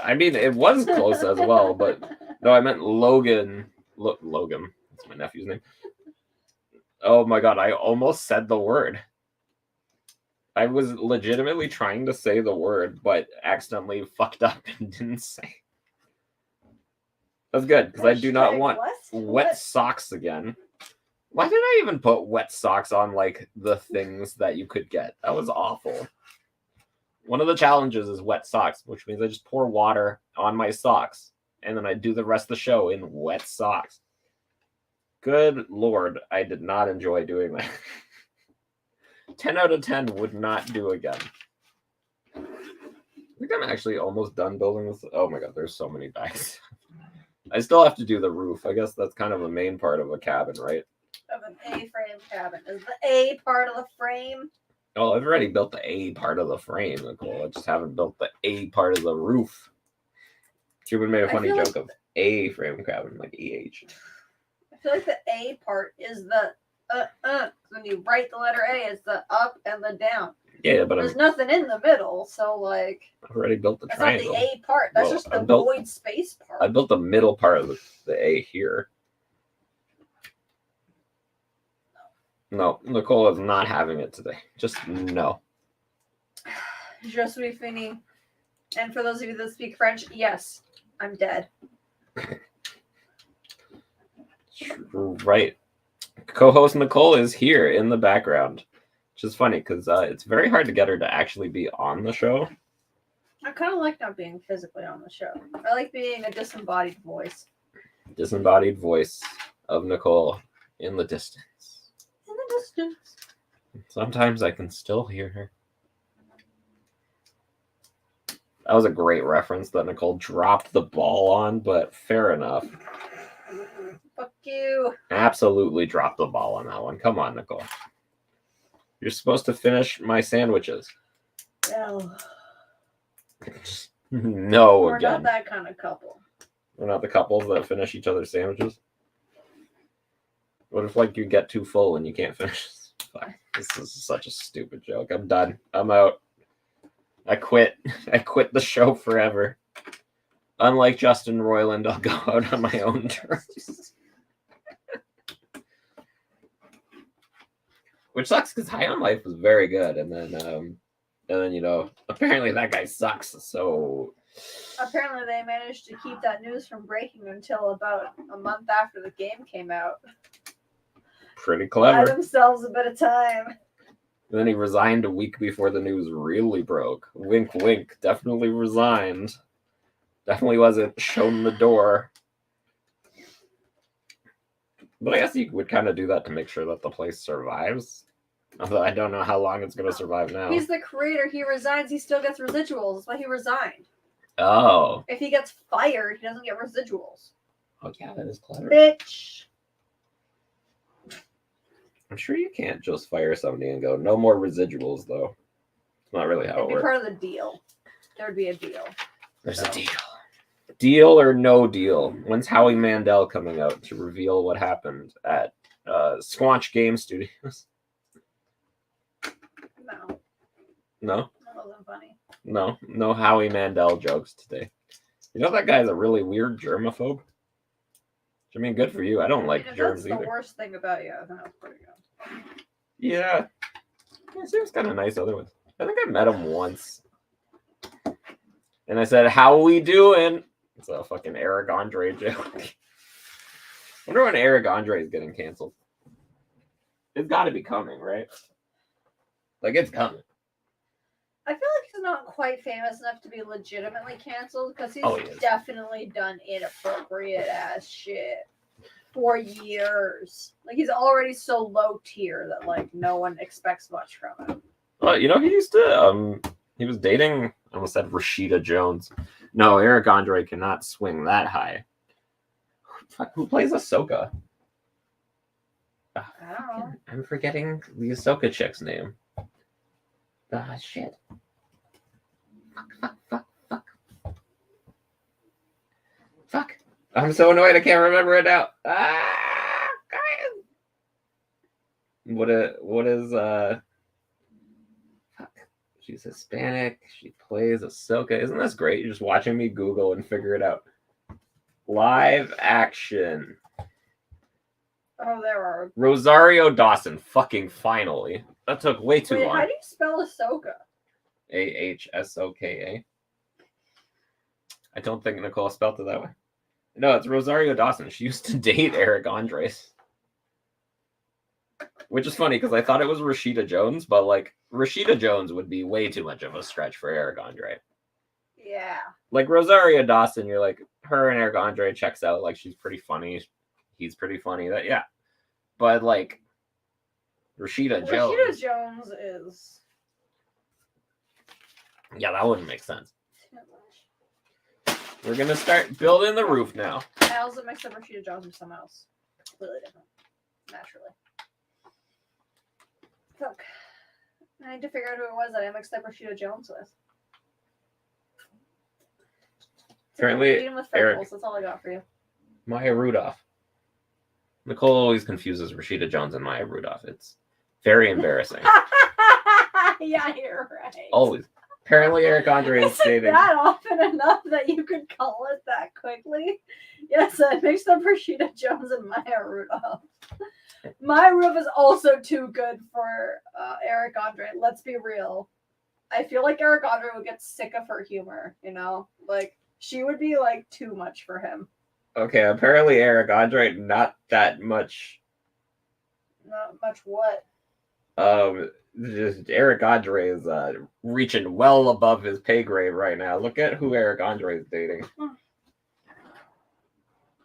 I mean, it was close as well, but no, I meant Logan. Logan. That's my nephew's name. Oh my god, I almost said the word. I was legitimately trying to say the word, but accidentally fucked up and didn't say. That's good, because I do not want wet socks again. Why did I even put wet socks on, like, the things that you could get? That was awful. One of the challenges is wet socks, which means I just pour water on my socks, and then I do the rest of the show in wet socks. Good lord, I did not enjoy doing that. 10 out of 10 would not do again. I think I'm actually almost done building this. Oh my god, there's so many bags. I still have to do the roof. I guess that's kind of a main part of a cabin, right? Of an A-frame cabin. Is the A part of the frame? Oh, I've already built the A part of the frame, Nicole. I just haven't built the A part of the roof. Cuban made a funny joke of A-frame cabin, like EH. I feel like the A part is the when you write the letter A, it's the up and the down. Yeah, but there's nothing in the middle, so like I've already built the triangle. That's not the A part. That's just the void space part. I built the middle part of the A here. No, Nicole is not having it today. Just no. Je suis fini. And for those of you that speak French, yes, I'm dead. Right. Co-host Nicole is here in the background, which is funny because it's very hard to get her to actually be on the show. I kind of like not being physically on the show. I like being a disembodied voice. Disembodied voice of Nicole in the distance. In the distance. Sometimes I can still hear her. That was a great reference that Nicole dropped the ball on, but fair enough. Fuck you. Absolutely dropped the ball on that one. Come on, Nicole. You're supposed to finish my sandwiches. No. No, We're again. not that kind of couple. We're not the couples that finish each other's sandwiches. What if, like, you get too full and you can't finish? Fuck. This is such a stupid joke. I'm done. I'm out. I quit. I quit the show forever. Unlike Justin Roiland, I'll go out on my own terms. Which sucks because High on Life was very good, and then you know, apparently that guy sucks. So apparently they managed to keep that news from breaking until about a month after the game came out. Pretty clever. Buy themselves a bit of time. And then he resigned a week before the news really broke. Wink, wink. Definitely resigned. Definitely wasn't shown the door. But I guess you would kind of do that to make sure that the place survives. Although I don't know how long it's going to survive now. He's the creator. He resigns. He still gets residuals. That's why he resigned. Oh. If he gets fired, he doesn't get residuals. Oh, yeah, that is clever. Bitch. I'm sure you can't just fire somebody and go, no more residuals, though. not really how It'd it be works. part of the deal. There'd be a deal. There's So. a deal. Deal or no deal? When's Howie Mandel coming out to reveal what happened at Squanch Game Studios? No, No, that wasn't funny. no Howie Mandel jokes today. You know that guy's a really weird germaphobe. I mean, good for you. I don't like If germs that's the either. worst thing about you, I think that's pretty good. Yeah, he seems kind of nice otherwise. I think I met him once, and I said, "How we doing?" It's a fucking Eric Andre joke. Wonder when Eric Andre is getting canceled. It's got to be coming, right? Like it's coming. I feel like he's not quite famous enough to be legitimately canceled because he's Oh, he is. definitely done inappropriate ass shit for years. Like he's already so low tier that like no one expects much from him. Well, you know, he used to. He was dating. I almost said Rashida Jones. No, Eric Andre cannot swing that high. Fuck, who plays Ahsoka? I don't know. I'm forgetting the Ahsoka chick's name. Ah, shit. Fuck. I'm so annoyed I can't remember it now. Ah, guys. What is fuck. She's Hispanic. She plays Ahsoka. Isn't this great? You're just watching me Google and figure it out. Live action. Oh, there are. Rosario Dawson. Fucking finally. That took way too Wait, long. how do you spell Ahsoka? Ahsoka. I don't think Nicole spelled it that way. No, it's Rosario Dawson. She used to date Eric Andres. Which is funny because I thought it was Rashida Jones, but like Rashida Jones would be way too much of a stretch for Eric Andre. Yeah. Like Rosario Dawson, you're like, her and Eric Andre checks out. Like she's pretty funny. He's pretty funny. That yeah. But like Rashida Jones. Rashida Jones is Yeah, that wouldn't make sense. too much. We're gonna start building the roof now. I also mixed up Rashida Jones with someone else. Completely different. Naturally. Fuck. I need to figure out who it was that I mixed up Rashida Jones with. Apparently, Dealing with Eric. Freckles, that's all I got for you. Maya Rudolph. Nicole always confuses Rashida Jones and Maya Rudolph. It's very embarrassing. Yeah, you're right. Always. Apparently, Eric Andre is Is it dating. that often enough that you could call it that quickly? Yes, I mixed up Rashida Jones and Maya Rudolph. Maya Rudolph is also too good for Eric Andre. Let's be real. I feel like Eric Andre would get sick of her humor, you know? Like, she would be, like, too much for him. Okay, apparently Eric Andre not that much. Not much what? Just Eric Andre is reaching well above his pay grade right now. Look at who Eric Andre is dating.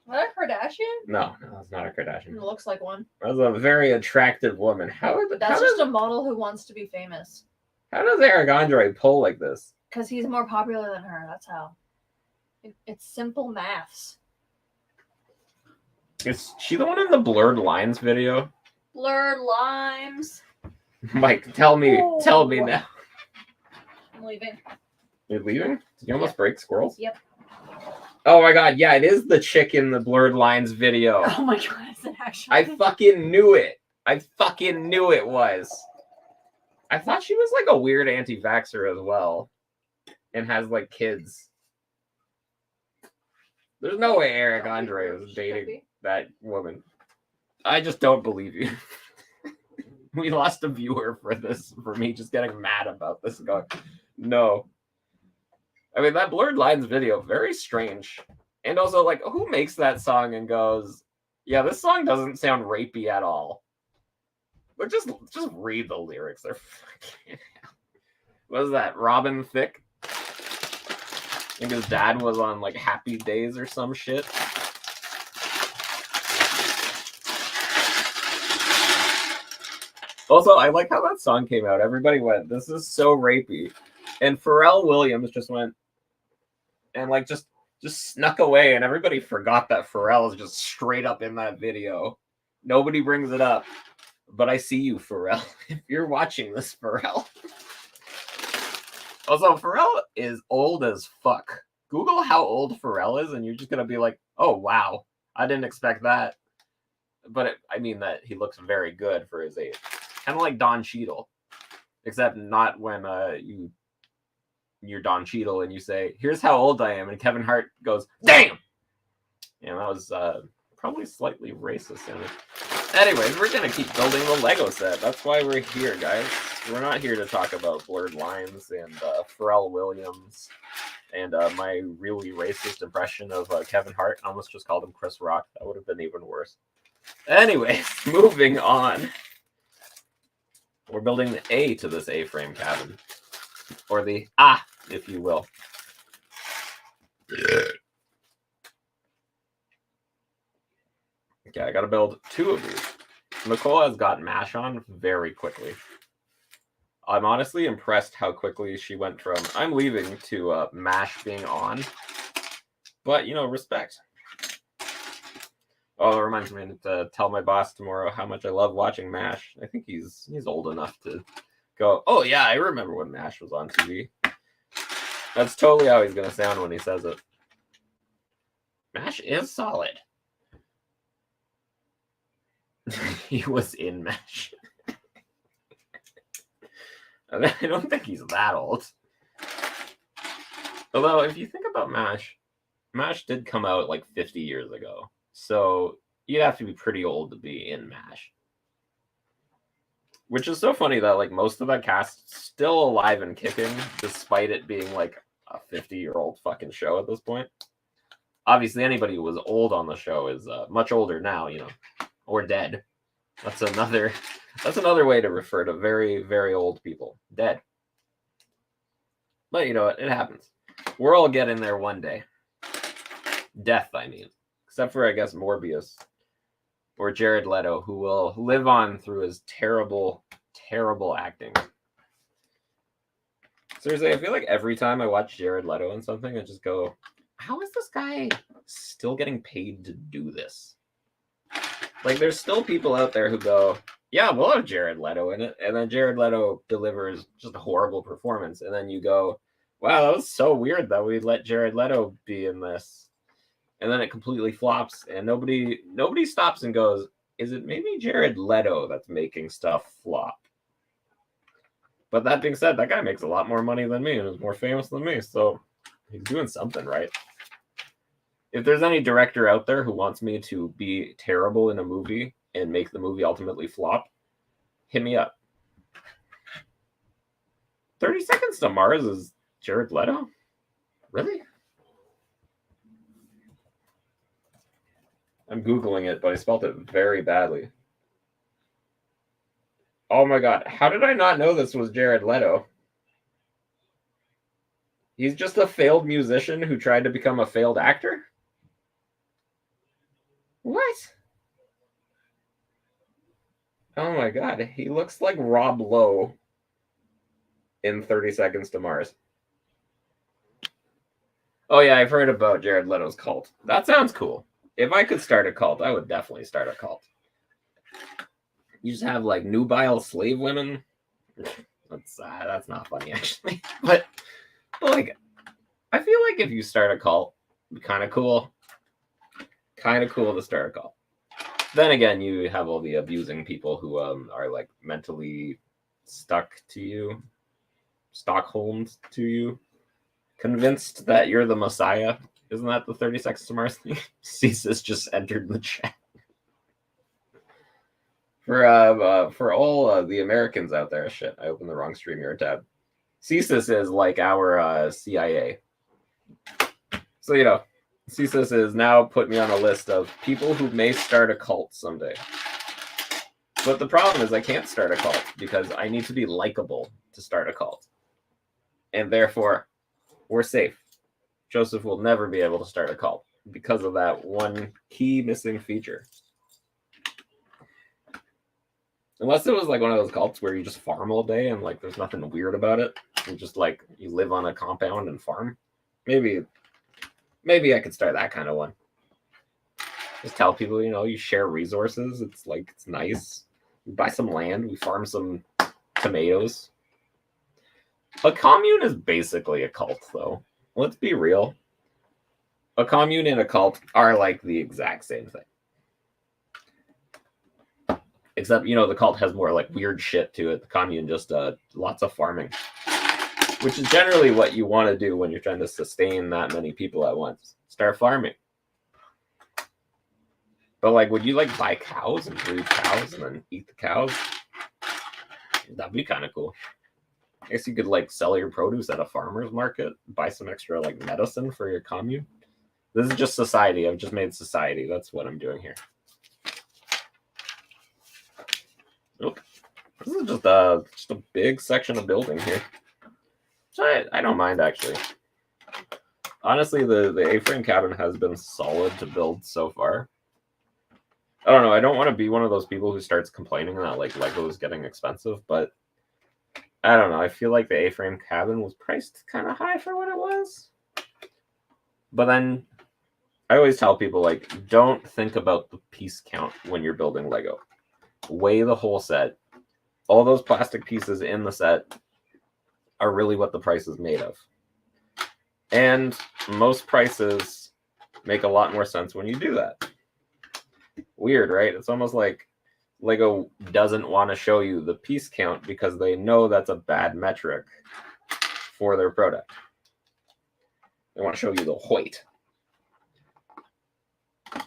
What, a Kardashian? No, that's not a Kardashian. It looks like one. That's a very attractive woman. How a model who wants to be famous. how does Eric Andre pull like this? Because he's more popular than her, that's how. It's simple maths. Is she the one in the Blurred Lines video? Blurred lines. Mike, tell me Oh. now. I'm leaving. You're leaving? Did you almost break squirrels? Yep. Oh my god, yeah, it is the chick in the Blurred Lines video. Oh my god, is it actually? I fucking knew it. I fucking knew it was. I thought she was like a weird anti-vaxxer as well. And has like kids. There's no way Eric Andre was dating that woman. I just don't believe you. We lost a viewer for this, for me just getting mad about this. Going, no. I mean, that Blurred Lines video, very strange. And also, like, who makes that song and goes, yeah, this song doesn't sound rapey at all. But just read the lyrics. They're fucking... What is that, Robin Thicke? I think his dad was on, like, Happy Days or some shit. Also, I like how that song came out. Everybody went, this is so rapey. And Pharrell Williams just went and like just snuck away, and everybody forgot that Pharrell is just straight up in that video. Nobody brings it up. But I see you, Pharrell. If you're watching this, Pharrell. Also, Pharrell is old as fuck. Google how old Pharrell is, and you're just gonna be like, "Oh wow, I didn't expect that." But I mean that he looks very good for his age, kind of like Don Cheadle, except not when you're Don Cheadle and you say, "Here's how old I am," and Kevin Hart goes, "Damn!" Yeah, that was probably slightly racist. Anyways, we're gonna keep building the Lego set. That's why we're here, guys. We're not here to talk about blurred lines and Pharrell Williams and my really racist impression of Kevin Hart. I almost just called him Chris Rock. That would have been even worse. Anyways, moving on. We're building the A to this A-frame cabin, or the A, if you will. Okay, I gotta build 2 of these. Nicole has got MASH on very quickly. I'm honestly impressed how quickly she went from I'm leaving to MASH being on. But, you know, respect. Oh, it reminds me to tell my boss tomorrow how much I love watching MASH. I think he's old enough to go, oh yeah, I remember when MASH was on TV. That's totally how he's gonna sound when he says it. MASH is solid. He was in MASH. I don't think he's that old. Although, if you think about MASH, MASH did come out like 50 years ago. So you'd have to be pretty old to be in MASH. Which is so funny that like most of that cast still alive and kicking, despite it being like a 50-year-old fucking show at this point. Obviously, anybody who was old on the show is much older now, you know, or dead. That's another way to refer to very, very old people. Dead. But you know what? It happens. We're all getting there one day. Death, I mean. Except for, I guess, Morbius. Or Jared Leto, who will live on through his terrible, terrible acting. Seriously, I feel like every time I watch Jared Leto in something, I just go, how is this guy still getting paid to do this? Like, there's still people out there who go, yeah, we'll have Jared Leto in it. And then Jared Leto delivers just a horrible performance. And then you go, wow, that was so weird that we let Jared Leto be in this. And then it completely flops. And nobody stops and goes, is it maybe Jared Leto that's making stuff flop? But that being said, that guy makes a lot more money than me and is more famous than me. So he's doing something right. If there's any director out there who wants me to be terrible in a movie and make the movie ultimately flop, hit me up. 30 Seconds to Mars is Jared Leto? Really? I'm Googling it, but I spelled it very badly. Oh my god, how did I not know this was Jared Leto? He's just a failed musician who tried to become a failed actor? What? Oh my god, he looks like Rob Lowe in 30 Seconds to Mars. Oh yeah, I've heard about Jared Leto's cult. That sounds cool. If I could start a cult, I would definitely start a cult. You just have like nubile slave women. That's not funny actually, but like I feel like if you start a cult, it'd be kind of cool. Kind of cool to start a cult. Then again, you have all the abusing people who are like mentally stuck to you, Stockholmed to you, convinced that you're the Messiah. Isn't that the 30 Seconds to Mars thing? Cesis just entered the chat. For all the Americans out there, shit, I opened the wrong StreamYard tab. Cesis is like our CIA. So, you know, Cesis has now put me on a list of people who may start a cult someday. But the problem is I can't start a cult because I need to be likable to start a cult. And therefore, we're safe. Joseph will never be able to start a cult because of that one key missing feature. Unless it was like one of those cults where you just farm all day and like there's nothing weird about it. You just like you live on a compound and farm. Maybe I could start that kind of one. Just tell people, you know, you share resources. It's like it's nice. We buy some land, we farm some tomatoes. A commune is basically a cult, though. Let's be real. A commune and a cult are like the exact same thing. Except, the cult has more like weird shit to it. The commune just lots of farming. Which is generally what you want to do when you're trying to sustain that many people at once. Start farming. But like, would you like buy cows and breed cows and then eat the cows? That'd be kind of cool. I guess you could like sell your produce at a farmer's market, buy some extra like medicine for your commune. This is just society. I've just made society. That's what I'm doing here. Nope. This is just a big section of building here. So I don't mind actually. Honestly, the A-frame cabin has been solid to build so far. I don't know. I don't want to be one of those people who starts complaining that like Lego is getting expensive, but I don't know. I feel like the A-frame cabin was priced kind of high for what it was. But then I always tell people like, don't think about the piece count when you're building Lego. Weigh the whole set. All those plastic pieces in the set are really what the price is made of. And most prices make a lot more sense when you do that. Weird, right? It's almost like Lego doesn't want to show you the piece count because they know that's a bad metric for their product. They want to show you the weight. I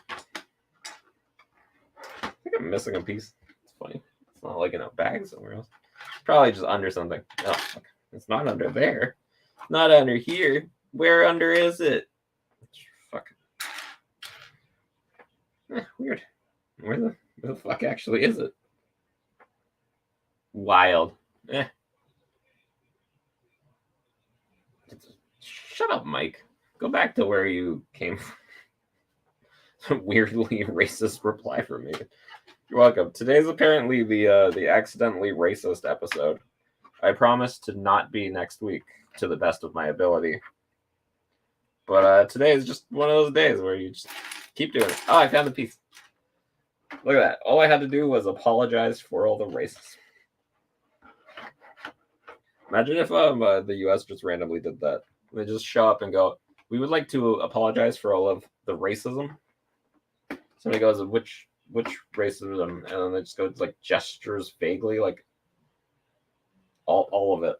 think I'm missing a piece. It's funny. It's not like in a bag somewhere else. It's probably just under something. Oh, fuck. It's not under there. Not under here. Where under is it? Fuck. Weird. Where the fuck actually is it? Wild. Shut up, Mike. Go back to where you came from. Weirdly racist reply from me. You're welcome. Today's apparently the accidentally racist episode. I promise to not be next week to the best of my ability. But today is just one of those days where you just keep doing it. Oh, I found the piece. Look at that. All I had to do was apologize for all the racists. Imagine if the U.S. just randomly did that. They just show up and go, we would like to apologize for all of the racism. Somebody goes, which racism? And then they just go like gestures vaguely, like all of it.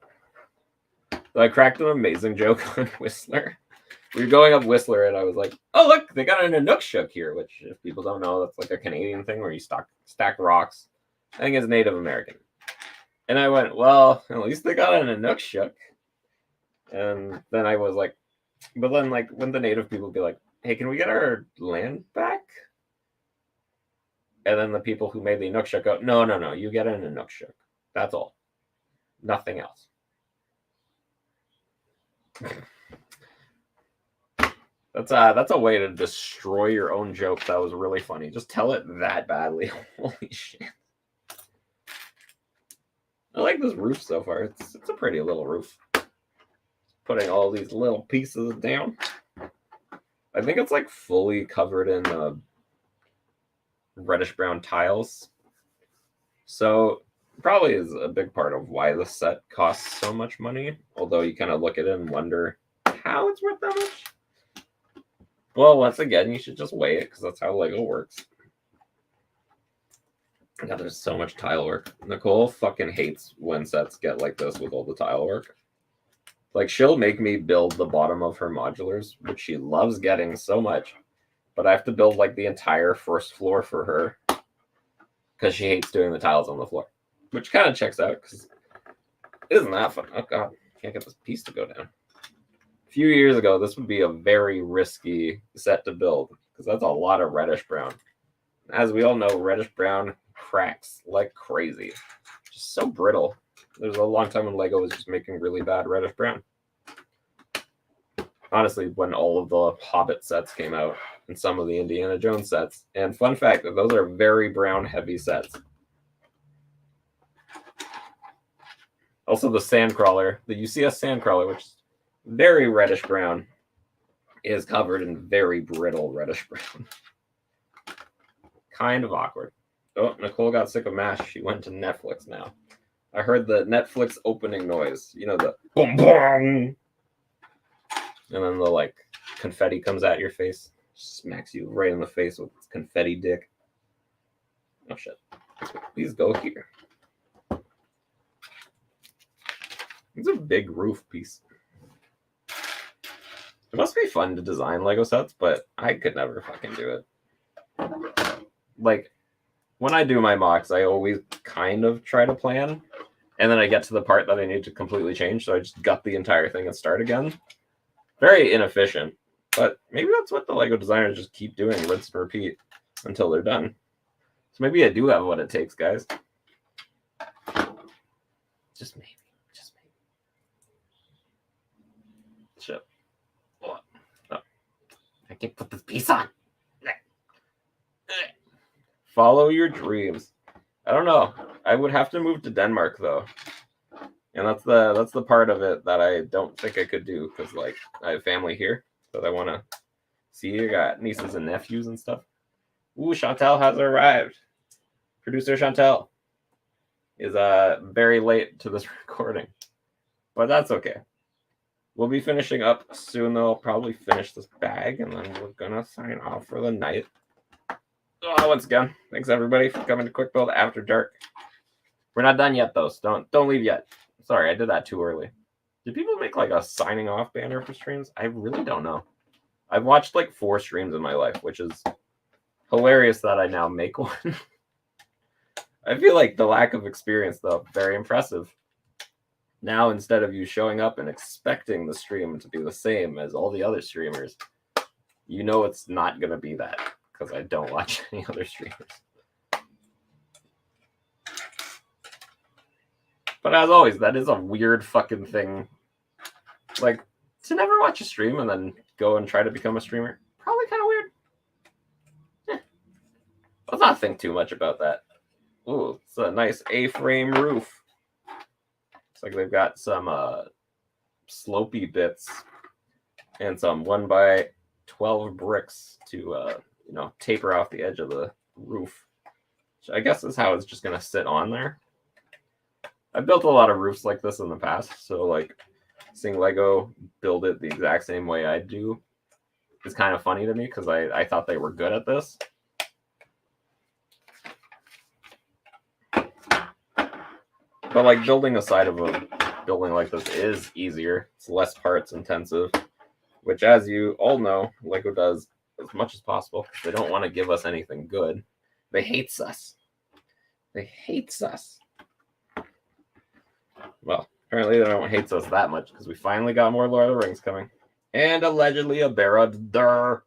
So I cracked an amazing joke on Whistler. We were going up Whistler, and I was like, "Oh, look, they got an Inukshuk here," which, if people don't know, that's like a Canadian thing where you stack rocks. I think it's Native American. And I went, "Well, at least they got an Inukshuk." And then I was like, but then like when the Native people be like, "Hey, can we get our land back?" And then the people who made the Inukshuk go, "No, you get an Inukshuk. That's all. Nothing else." That's a way to destroy your own joke. That was really funny. Just tell it that badly. Holy shit. I like this roof so far. It's a pretty little roof. Putting all these little pieces down. I think it's like fully covered in reddish brown tiles. So probably is a big part of why the set costs so much money. Although you kind of look at it and wonder how it's worth that much. Well, once again, you should just weigh it because that's how Lego works. God, there's so much tile work. Nicole fucking hates when sets get like this with all the tile work. Like, she'll make me build the bottom of her modulars, which she loves getting so much. But I have to build like the entire first floor for her because she hates doing the tiles on the floor. Which kind of checks out because it isn't that fun. Oh god, can't get this piece to go down. A few years ago, this would be a very risky set to build because that's a lot of reddish brown. As we all know, reddish brown cracks like crazy. Just so brittle. There's a long time when Lego was just making really bad reddish brown. Honestly, when all of the Hobbit sets came out and some of the Indiana Jones sets. And fun fact, those are very brown heavy sets. Also the Sandcrawler, the UCS Sandcrawler, which is very reddish brown, is covered in very brittle reddish brown. Kind of awkward. Oh, Nicole got sick of MASH. She went to Netflix now. I heard the Netflix opening noise. You know, the boom boom. And then the like confetti comes at your face, smacks you right in the face with confetti dick. Oh shit. Please go here. It's a big roof piece. It must be fun to design Lego sets, but I could never fucking do it. Like, when I do my mocks, I always kind of try to plan, and then I get to the part that I need to completely change, so I just gut the entire thing and start again. Very inefficient, but maybe that's what the Lego designers just keep doing, rinse and repeat until they're done. So maybe I do have what it takes, guys. Just maybe. Just maybe. Shit. Oh. I can't put this piece on. Follow your dreams. I don't know. I would have to move to Denmark though. And that's the part of it that I don't think I could do because like I have family here that I want to see. I got nieces and nephews and stuff. Ooh, Chantel has arrived. Producer Chantel is very late to this recording, but that's okay. We'll be finishing up soon though. I'll probably finish this bag and then we're gonna sign off for the night. Oh, once again, thanks everybody for coming to Quick Build After Dark. We're not done yet though, so don't leave yet. Sorry, I did that too early. Did people make like a signing off banner for streams? I really don't know. I've watched like 4 streams in my life, which is hilarious that I now make one. I feel like the lack of experience though, very impressive. Now, instead of you showing up and expecting the stream to be the same as all the other streamers, you know it's not going to be that because I don't watch any other streamers. But as always, that is a weird fucking thing. Like, to never watch a stream and then go and try to become a streamer, probably kind of weird. Let's not think too much about that. Ooh, it's a nice A-frame roof. Looks like they've got some slopey bits and some 1x12 bricks to taper off the edge of the roof. Which I guess is how it's just gonna sit on there. I've built a lot of roofs like this in the past, so like seeing Lego build it the exact same way I do is kind of funny to me because I thought they were good at this. But like building a side of a building like this is easier. It's less parts intensive, which as you all know, Lego does as much as possible. They don't want to give us anything good. They hates us. They hates us. Well, apparently they don't hate us that much because we finally got more Lord of the Rings coming. And allegedly a Barad-dûr.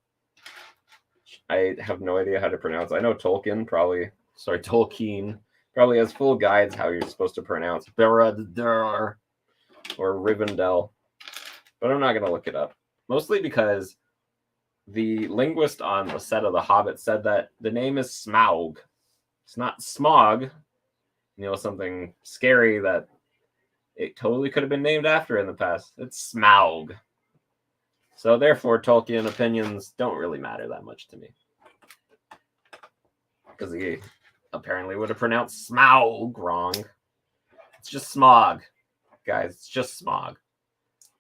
I have no idea how to pronounce. I know Tolkien probably has full guides how you're supposed to pronounce Barad-dûr or Rivendell. But I'm not going to look it up. Mostly because the linguist on the set of The Hobbit said that the name is Smaug. It's not Smog. Something scary that it totally could have been named after in the past. It's Smaug. So therefore, Tolkien opinions don't really matter that much to me. Because he apparently would have pronounced Smaug wrong. It's just smog. Guys, it's just smog.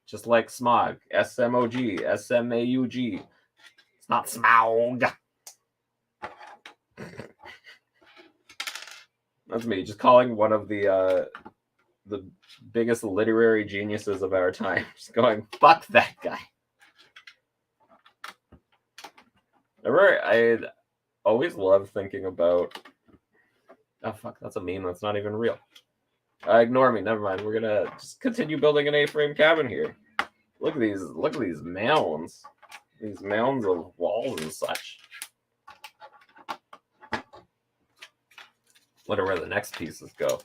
Just like smog. S-M-O-G. S-M-A-U-G. It's not Smaug. That's me, just calling one of the biggest literary geniuses of our time. Just going, fuck that guy. I always love thinking about... Oh, fuck, that's a meme. That's not even real. Ignore me. Never mind. We're going to just continue building an A-frame cabin here. Look at these mounds. These mounds of walls and such. Wonder where the next pieces go.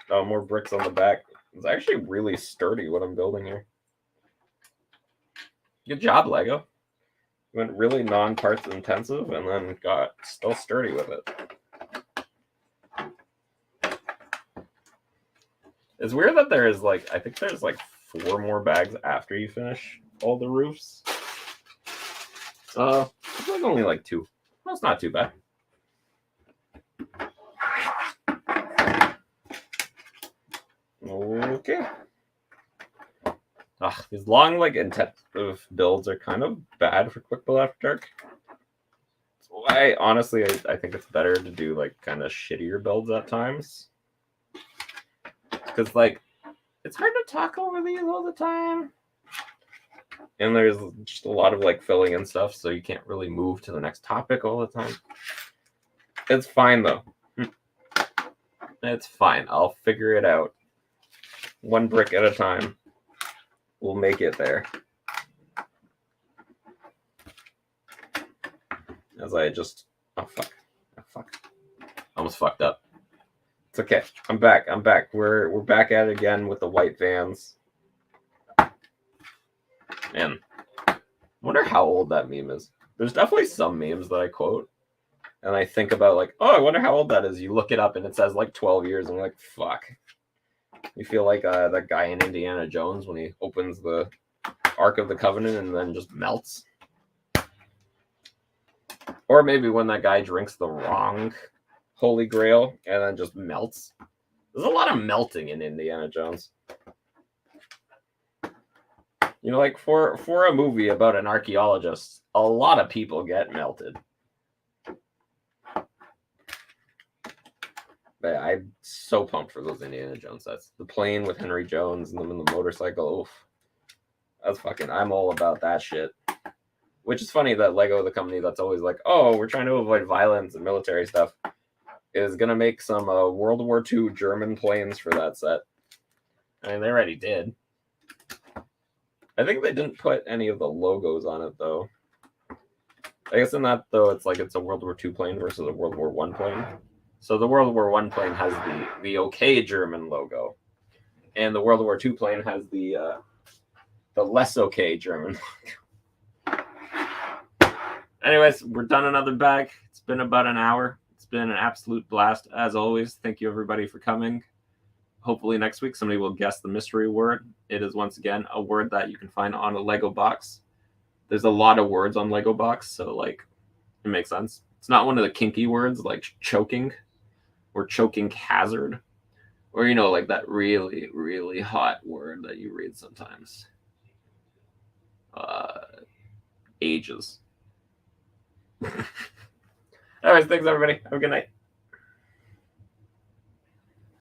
Oh, more bricks on the back. It's actually really sturdy what I'm building here. Good job, Lego. Went really non-parts intensive and then got still sturdy with it. It's weird that there is I think there's 4 more bags after you finish all the roofs. It's only 2. That's not too bad. Okay. Ugh, these long, like, intensive builds are kind of bad for Quick Build After Dark. That's why, honestly, I think it's better to do, like, kind of shittier builds at times. Because, like, it's hard to talk over these all the time. And there's just a lot of, like, filling in stuff, so you can't really move to the next topic all the time. It's fine, though. It's fine. I'll figure it out. One brick at a time. We'll make it there. As I just... Oh, fuck. Oh, fuck. Almost fucked up. It's okay. I'm back. We're back at it again with the white vans. Man. I wonder how old that meme is. There's definitely some memes that I quote. And I think about, like, oh, I wonder how old that is. You look it up and it says, like, 12 years. And I'm like, fuck. You feel like that guy in Indiana Jones when he opens the Ark of the Covenant and then just melts. Or maybe when that guy drinks the wrong Holy Grail and then just melts. There's a lot of melting in Indiana Jones. You know, like for a movie about an archaeologist, a lot of people get melted. But I'm so pumped for those Indiana Jones sets. The plane with Henry Jones and them in the motorcycle. Oof. That's fucking, I'm all about that shit. Which is funny that Lego, the company that's always like, oh, we're trying to avoid violence and military stuff, is going to make some World War II German planes for that set. I mean, they already did. I think they didn't put any of the logos on it, though. I guess in that, though, it's like it's a World War II plane versus a World War I plane. So the World War I plane has the okay German logo. And the World War II plane has the less okay German logo. Anyways, we're done another bag. It's been about an hour. It's been an absolute blast, as always. Thank you, everybody, for coming. Hopefully next week somebody will guess the mystery word. It is, once again, a word that you can find on a Lego box. There's a lot of words on Lego box, so, like, it makes sense. It's not one of the kinky words like choking or choking hazard or, you know, like that really, really hot word that you read sometimes. Ages. Anyways, thanks, everybody. Have a good night.